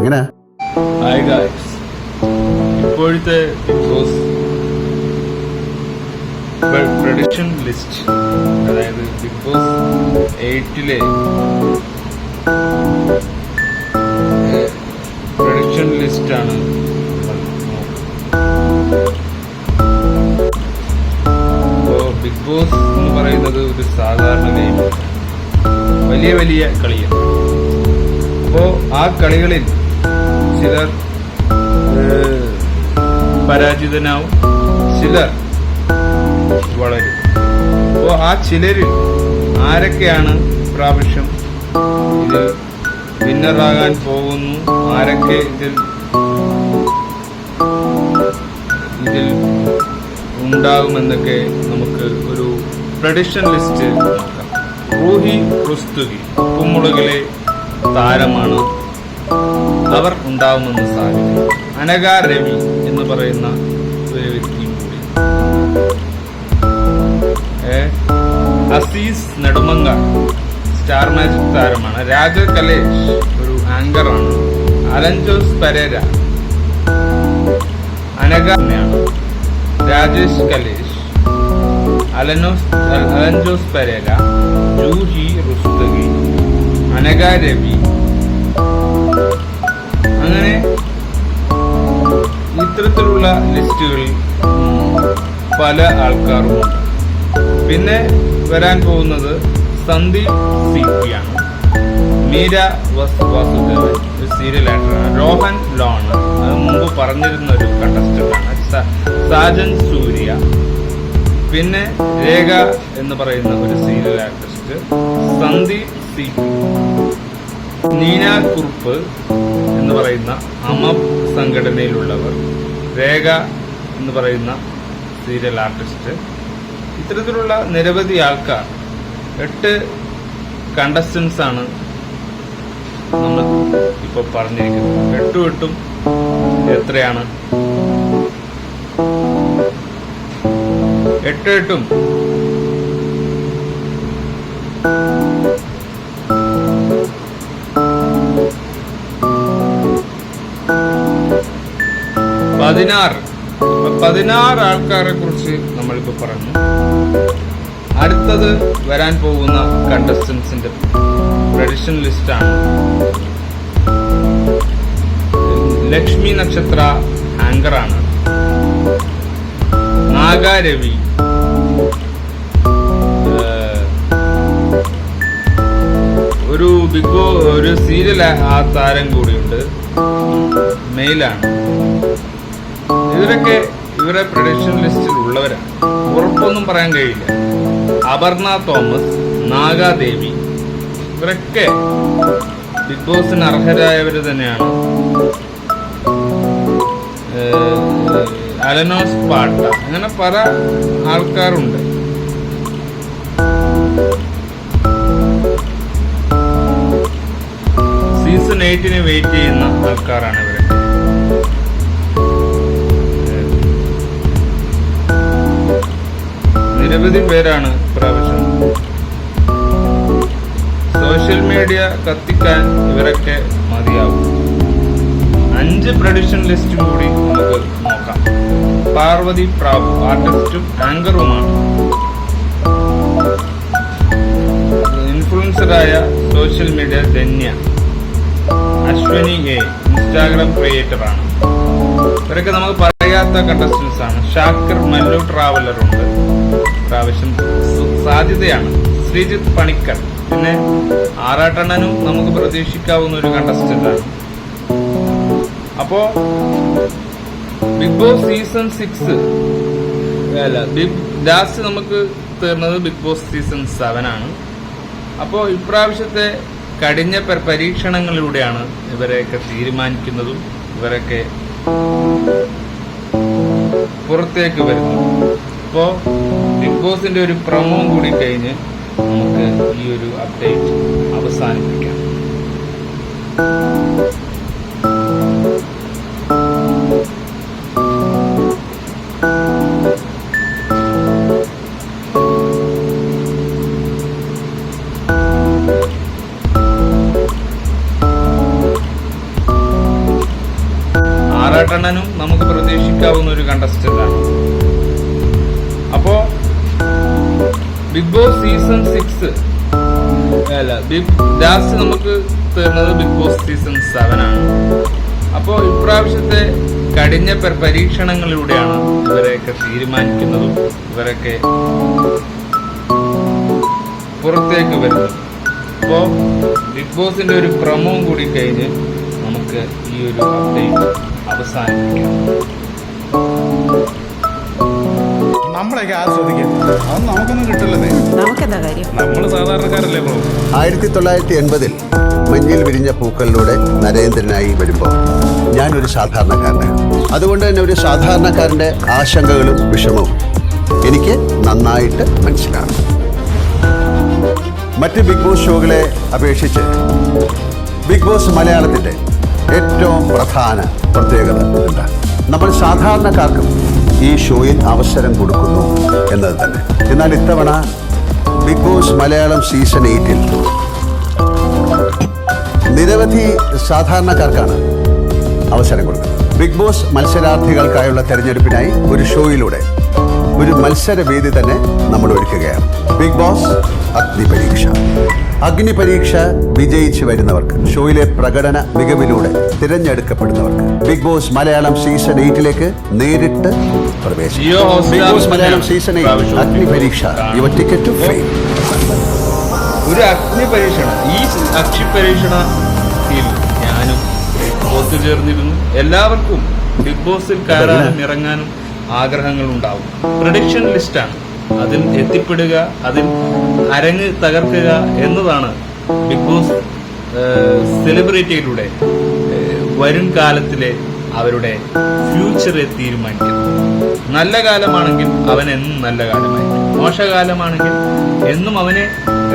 എങ്ങനെ? Hi guys, ഇപ്പോഴത്തെ prediction list, അതായത് ബിഗ് ബോസ് 8 പ്രഡിക്ഷൻ ലിസ്റ്റാണ് ഇപ്പോൾ ബിഗ് ബോസ് എന്ന് പറയുന്നത് ഒരു സാധാരണ ഗെയിം, വലിയ വലിയ കളിയാണ്. അപ്പോൾ ആ കളികളിൽ ചിലർ പരാജിതനാവും, ചിലർ വളരും. അപ്പോൾ ആ ചിലരിൽ ആരൊക്കെയാണ് പ്രാവശ്യം ഇതിൽ വിന്നറാകാൻ പോകുന്നു, ആരൊക്കെ ഇതിൽ ഉണ്ടാകുമെന്നൊക്കെ നമുക്ക് ഒരു പ്രഡിക്ഷൻ ലിസ്റ്റ് നോക്കാം. റൂഹി റുസ്തുഗി ഉപ്പുമുളകിലെ താരമാണ്, അവർ ഉണ്ടാവുമെന്ന് സാധ്യത. അനഘ രവി എന്ന് പറയുന്ന ഒരു വ്യക്തിയും കൂടി. അസീസ് നെടുമങ്ങ സ്റ്റാർ മാജിക് താരമാണ്. രാജ കലേഷ് ഒരു ആങ്കറാണ്. അലൻ ജോസ് പെരേര അനഘ തന്നെയാണ്. രാജേഷ് കലേഷ്, അലൻ ജോസ് പെരേര, ജൂഹി റുസ്തുഗി, അനഘ രവി, അങ്ങനെ ഇത്തരത്തിലുള്ള ലിസ്റ്റുകളിൽ പല ആൾക്കാരുമുണ്ട്. പിന്നെ വരാൻ പോകുന്നത് സന്ദീപ് CP ആണ്. മീര വാസുദേവൻ ഒരു സീരിയൽ ആക്ടറാണ്. രോഹൻ ലോണ്, അത് മുമ്പ് പറഞ്ഞിരുന്ന ഒരു കണ്ടസ്റ്റന്റ് ആണ്. സാജൻ സൂര്യ, പിന്നെ രേഖ എന്ന് പറയുന്ന ഒരു serial artist. Sandeep CP, Neena Kurup എന്ന് പറയുന്ന അമബ് സംഘടനയിലുള്ളവർ, രേഖ എന്ന് പറയുന്ന സീരിയൽ ആർട്ടിസ്റ്റ്. ഇത്തരത്തിലുള്ള നിരവധി ആൾക്കാർ, 8 കണ്ടസ്റ്റൻസ് ആണ് നമ്മൾ ഇപ്പോൾ പറഞ്ഞിരിക്കുന്നത്. 8 എത്രയാണ്? 8 16 ആൾക്കാരെ കുറിച്ച് നമ്മളിപ്പോ പറഞ്ഞു. അടുത്തത് വരാൻ പോകുന്ന കണ്ടസ്റ്റൻസിന്റെ പ്രഡിക്ഷൻ ലിസ്റ്റാണ്. ലക്ഷ്മി നക്ഷത്ര ആങ്കറാണ്. നാഗാരവി, ഒരു സീരിയൽ ആ താരം കൂടിയുണ്ട്, മെയിലാണ്. ഇവരെ പ്രഡിക്ഷൻ ലിസ്റ്റിൽ ഉള്ളവരാണ്, ഉറപ്പൊന്നും പറയാൻ കഴിയില്ല. അപർണ തോമസ്, നാഗാദേവി, ഇവരൊക്കെ ബിഗ് ബോസിന് അർഹരായവര് തന്നെയാണ്. അലനോസ് പാട്ട, അങ്ങനെ പല ആൾക്കാരുണ്ട്. സീസൺ 8 വെയിറ്റ് ചെയ്യുന്ന ആൾക്കാരാണ് ഇവരൊക്കെ. നിരവധി പേരാണ് പ്രാവശ്യം. സോഷ്യൽ മീഡിയ കത്തിക്കാൻ ഇവരൊക്കെ മതിയാവും. 5 പ്രഡിക്ഷൻ ലിസ്റ്റും കൂടി നമുക്ക് നോക്കാം. പാർവതി പ്രാവു ആർട്ടിസ്റ്റും ആങ്കറുമാണ്. ഇൻഫ്ലുവൻസറായ social media Dhanya. Ashwini A Instagram ക്രിയേറ്ററാണ്. ഇവരൊക്കെ നമുക്ക് പറയാത്ത കണ്ടസ്റ്റൻസ് ആണ്. ഷാക്കിർ മല്ലു ട്രാവലറുണ്ട്, പ്രാവശ്യം സാധ്യതയാണ്. ശ്രീജിത്ത് പണിക്കർ, പിന്നെ ആറാട്ടണ്ണനും നമുക്ക് പ്രതീക്ഷിക്കാവുന്ന ഒരു കണ്ടസ്റ്റന്റ് ആണ്. അപ്പോ ബിഗ് ബോസ് സീസൺ 6 ലാസ്റ്റ് നമുക്ക് തീർന്നത് ബിഗ് ബോസ് സീസൺ 7 ആണ്. അപ്പോ ഇപ്രാവശ്യത്തെ കഠിന പരീക്ഷണങ്ങളിലൂടെയാണ് ഇവരെയൊക്കെ തീരുമാനിക്കുന്നതും ഇവരൊക്കെ പുറത്തേക്ക് വരുന്നത്. അപ്പോ ബിഗ് ബോസിന്റെ ഒരു പ്രൊമോ കൂടി കഴിഞ്ഞ് നമുക്ക് ഈ ഒരു അപ്ഡേറ്റ് അവസാനിപ്പിക്കാം. തീരുമാനിക്കാവുന്ന ഒരു കണ്ടസ്റ്റന്റ് ആണ്. അപ്പോ ബിഗ് ബോസ് സീസൺ 6 ലാസ്റ്റ് നമുക്ക് തീർന്നത് ബിഗ് ബോസ് സീസൺ 7 ആണ്. അപ്പോ ഇപ്രാവശ്യത്തെ കഠിന പരീക്ഷണങ്ങളിലൂടെയാണ് ഇവരെയൊക്കെ തീരുമാനിക്കുന്നതും ഇവരൊക്കെ പുറത്തേക്ക് വരുന്നത്. അപ്പോ ബിഗ് ബോസിന്റെ ഒരു പ്രമോം കൂടി കഴിഞ്ഞ് നമുക്ക് ഈ ഒരു അപ്ഡേറ്റ് അവസാനിപ്പിക്കാം. നമ്മളൊക്കെ ആസ്വദിക്കും, അത് നമുക്കൊന്നും കിട്ടില്ലതേ. നമുക്കെന്താ കാര്യം, നമ്മൾ സാധാരണക്കാരല്ലേ ബ്രോ. 1980 മഞ്ഞിൽ വിരിഞ്ഞ പൂക്കളിലൂടെ നരേന്ദ്രനായി വരുമ്പോൾ ഞാനൊരു സാധാരണക്കാരനാണ്. അതുകൊണ്ട് തന്നെ ഒരു സാധാരണക്കാരൻ്റെ ആശങ്കകളും വിഷമവും എനിക്ക് നന്നായിട്ട് മനസ്സിലാകും. മറ്റ് ബിഗ് ബോസ് ഷോകളെ അപേക്ഷിച്ച് ബിഗ് ബോസ് മലയാളത്തിൻ്റെ ഏറ്റവും പ്രധാന പ്രത്യേകത എന്താ? നമ്മൾ സാധാരണക്കാർക്കും ഈ ഷോയിൽ അവസരം കൊടുക്കുന്നു എന്നത് തന്നെ. എന്നാൽ ഇത്തവണ ബിഗ് ബോസ് മലയാളം സീസൺ 8 നിരവധി സാധാരണക്കാർക്കാണ് അവസരം കൊടുക്കുന്നത്. ബിഗ് ബോസ് മത്സരാർത്ഥികൾക്കായുള്ള തെരഞ്ഞെടുപ്പിനായി ഒരു ഷോയിലൂടെ ഒരു മത്സരവേദി തന്നെ നമ്മൾ ഒരുക്കുകയാണ്. ബിഗ് ബോസ് അഗ്നിപരീക്ഷ വിജയിച്ചു വരുന്നവർക്ക്, ഷോയിലെ പ്രകടന മികവിലൂടെ തിരഞ്ഞെടുക്കപ്പെടുന്നവർക്ക് ബിഗ് ബോസ് മലയാളം സീസൺ 8 നേരിട്ട് പ്രവേശിക്കും. Bigg Boss Malayalam season 8 Agnipareeksha, your ticket to fame. ഒരു അഗ്നിപരീക്ഷണം, ഈ അഗ്നിപരീക്ഷണത്തിൽ ഞാനും ഒത്തുചേർന്നിരുന്നു. എല്ലാവർക്കും ബിഗ് ബോസിൽ കയറാനും ഇറങ്ങാനും ആഗ്രഹങ്ങൾ ഉണ്ടാവും. പ്രൊഡിക്ഷൻ ലിസ്റ്റാണ്, അതിൽ എത്തിപ്പെടുക, അതിൽ അരങ്ങ് തകർക്കുക എന്നതാണ് ബിഗ് ബോസ് സെലിബ്രിറ്റിയിലൂടെ വരും കാലത്തിലെ അവരുടെ ഫ്യൂച്ചറെ തീരുമാനിക്കുന്നത്. നല്ല കാലമാണെങ്കിൽ അവൻ എന്നും നല്ല കാലമായിരിക്കും, മോശകാലമാണെങ്കിൽ എന്നും അവനെ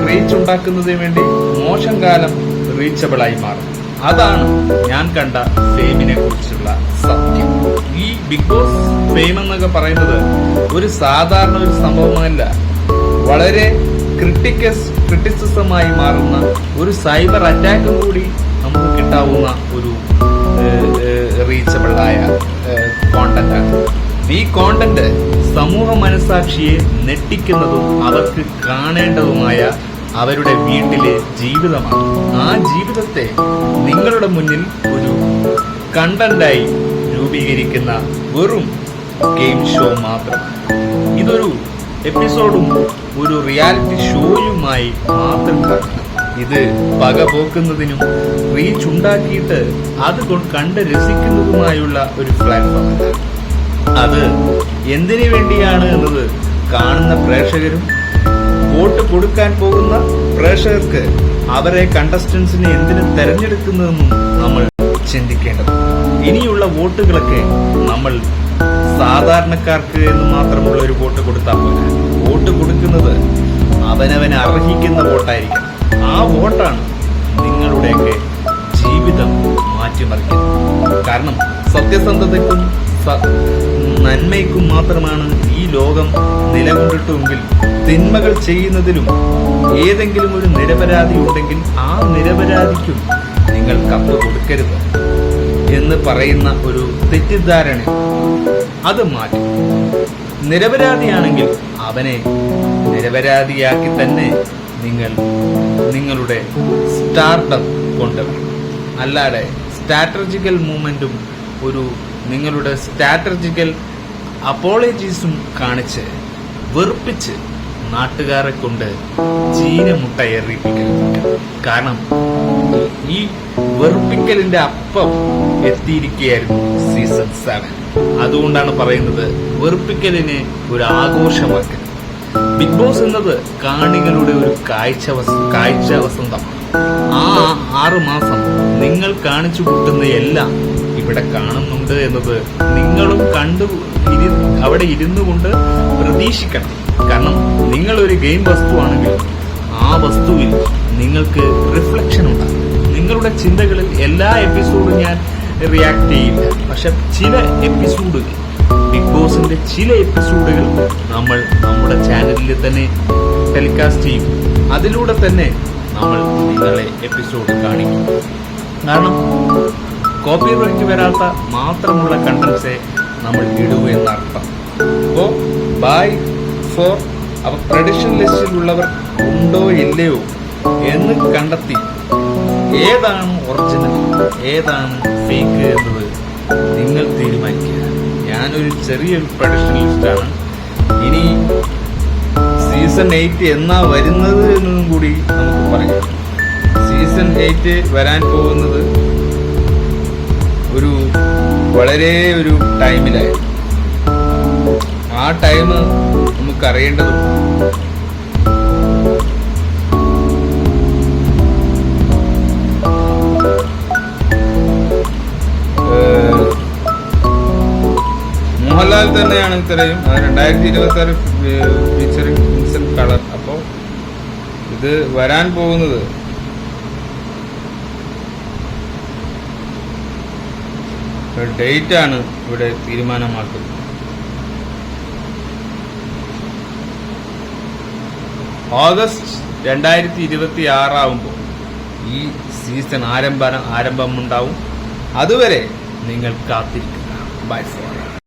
റീച്ച് ഉണ്ടാക്കുന്നതിന് വേണ്ടി മോശം കാലം റീച്ചബിളായി മാറും. അതാണ് ഞാൻ കണ്ട ഫെയിമിനെ കുറിച്ചുള്ള സത്യം. ഈ ബിഗ് ബോസ് ഫെയിം എന്നൊക്കെ പറയുന്നത് ഒരു സാധാരണ ഒരു സംഭവമല്ല, വളരെ ക്രിറ്റിസിസമായി മാറുന്ന ഒരു സൈബർ അറ്റാക്കും കൂടി നമുക്ക് കിട്ടാവുന്ന ഒരു റീച്ചബിളായ കോണ്ടന്റാണ്. ഈ കോണ്ടന്റ് സമൂഹ മനസാക്ഷിയെ നെട്ടിക്കുന്നതും അവർക്ക് കാണേണ്ടതുമായ അവരുടെ വീട്ടിലെ ജീവിതമാണ്. ആ ജീവിതത്തെ നിങ്ങളുടെ മുന്നിൽ ഒരു കണ്ടന്റായി രൂപീകരിക്കുന്ന വെറും ഗെയിം ഷോ മാത്രമാണ്. ഇതൊരു എപ്പിസോഡും ഒരു റിയാലിറ്റി ഷോയുമായി മാത്രം കാണണം. ഇത് പകപോക്കുന്നതിനും റീച്ച് ഉണ്ടാക്കിയിട്ട് അത് കണ്ട് രസിക്കുന്നതുമായുള്ള ഒരു പ്ലാറ്റ്ഫോമല്ല. അത് എന്തിനു വേണ്ടിയാണ് എന്നത് കാണുന്ന പ്രേക്ഷകരും വോട്ട് കൊടുക്കാൻ പോകുന്ന പ്രേക്ഷകർക്ക് അവരെ കണ്ടസ്റ്റൻസിനെ എന്തിനു തെരഞ്ഞെടുക്കുന്നതെന്നും നമ്മൾ ചിന്തിക്കേണ്ടത്. ഇനിയുള്ള വോട്ടുകളൊക്കെ നമ്മൾ സാധാരണക്കാർക്ക് എന്ന് മാത്രമുള്ള ഒരു വോട്ട് കൊടുത്താൽ പോലെ വോട്ട് കൊടുക്കുന്നത് അവനവന് അർഹിക്കുന്ന വോട്ടായിരിക്കണം. ആ വോട്ടാണ് നിങ്ങളുടെയൊക്കെ ജീവിതം മാറ്റിമറിക്കുന്നത്. കാരണം സത്യസന്ധതയ്ക്കും നന്മയ്ക്കും മാത്രമാണ് ഈ ലോകം നിലകൊണ്ടിട്ടുമെങ്കിൽ തിന്മകൾ ചെയ്യുന്നതിലും ഏതെങ്കിലും ഒരു നിരപരാധി ഉണ്ടെങ്കിൽ ആ നിരപരാധിക്കും നിങ്ങൾ കപ്പ് കൊടുക്കരുത് എന്ന് പറയുന്ന ഒരു തെറ്റിദ്ധാരണ അത് മാറ്റി നിരപരാധിയാണെങ്കിൽ അവനെ നിരപരാധിയാക്കി തന്നെ നിങ്ങൾ നിങ്ങളുടെ സ്റ്റാർട്ടപ്പ് കൊണ്ടുവരണം. അല്ലാതെ സ്ട്രാറ്റജിക്കൽ മൂവ്മെന്റും ഒരു നിങ്ങളുടെ സ്ട്രാറ്റജിക്കൽ അപ്പോളജീസും കാണിച്ച് വെറുപ്പിച്ച് നാട്ടുകാരെ കൊണ്ട് ചീനമുട്ട എറിയിപ്പിക്കരുത്. കാരണം ഈ വെറുപ്പിക്കലിന്റെ അപ്പം എത്തിയിരിക്കുകയായിരുന്നു സീസൺ 7. അതുകൊണ്ടാണ് പറയുന്നത് വെറുപ്പിക്കലിനെ ഒരു ആഘോഷമാക്കരുത്. ബിഗ് ബോസ് എന്നത് കാണികളുടെ ഒരു കാഴ്ച വസന്തമാണ്. ആ 6 മാസം നിങ്ങൾ കാണിച്ചു കൂട്ടുന്ന എല്ലാം ഇവിടെ കാണുന്നുണ്ട് എന്നത് നിങ്ങളും അവിടെ ഇരുന്നു കൊണ്ട് പ്രതീക്ഷിക്കണം. കാരണം നിങ്ങളൊരു ഗെയിം വസ്തുവാണെങ്കിൽ ആ വസ്തുവിൽ നിങ്ങൾക്ക് റിഫ്ലക്ഷൻ ഉണ്ടാകും. നിങ്ങളുടെ ചിന്തകളിൽ എല്ലാ എപ്പിസോഡും ഞാൻ റിയാക്ട് ചെയ്യില്ല, പക്ഷെ ചില എപ്പിസോഡുകൾ ബിഗ് ബോസിന്റെ ചില എപ്പിസോഡുകൾ നമ്മൾ നമ്മുടെ ചാനലിൽ തന്നെ ടെലികാസ്റ്റ് ചെയ്യും. അതിലൂടെ തന്നെ നമ്മൾ നിങ്ങളെ എപ്പിസോഡ് കാണിക്കും. കാരണം കോപ്പിറൈറ്റ് വരാത്ത മാത്രമുള്ള കണ്ടന്റ്സേ നമ്മൾ ഇടൂ എന്നർത്ഥം. അപ്പോൾ ബൈ ഫോർ അപ്പോൾ പ്രഡിക്ഷൻ ലിസ്റ്റിലുള്ളവർ ഉണ്ടോ ഇല്ലയോ എന്ന് കണ്ടെത്തി ഏതാണ് ഒറിജിനൽ ഏതാണ് ഫേക്ക് എന്നത് നിങ്ങൾ തീരുമാനിക്കുക. ഞാനൊരു ചെറിയൊരു പ്രഡിക്ഷൻ ലിസ്റ്റാണ്. ഇനി സീസൺ 8 എന്നാ വരുന്നത് എന്നതും കൂടി നമുക്ക് പറയാം. സീസൺ 8 വരാൻ പോകുന്നത് വളരെ ഒരു ടൈമിലായിരുന്നു. ആ ടൈം നമുക്കറിയേണ്ടതുണ്ട്. മോഹൻലാൽ തന്നെയാണ് ഇത്രയും 2026 ഫീച്ചറിംഗ് വിൻസെന്റ് കളർ. അപ്പോൾ ഇത് വരാൻ പോകുന്നത് ഡേറ്റ് ആണ് ഇവിടെ തീരുമാനമാക്കുന്നത്. ഓഗസ്റ്റ് 2026 ആവുമ്പോൾ ഈ സീസൺ ആരംഭമുണ്ടാവും. അതുവരെ നിങ്ങൾ കാത്തിരിക്കുക. Bye four.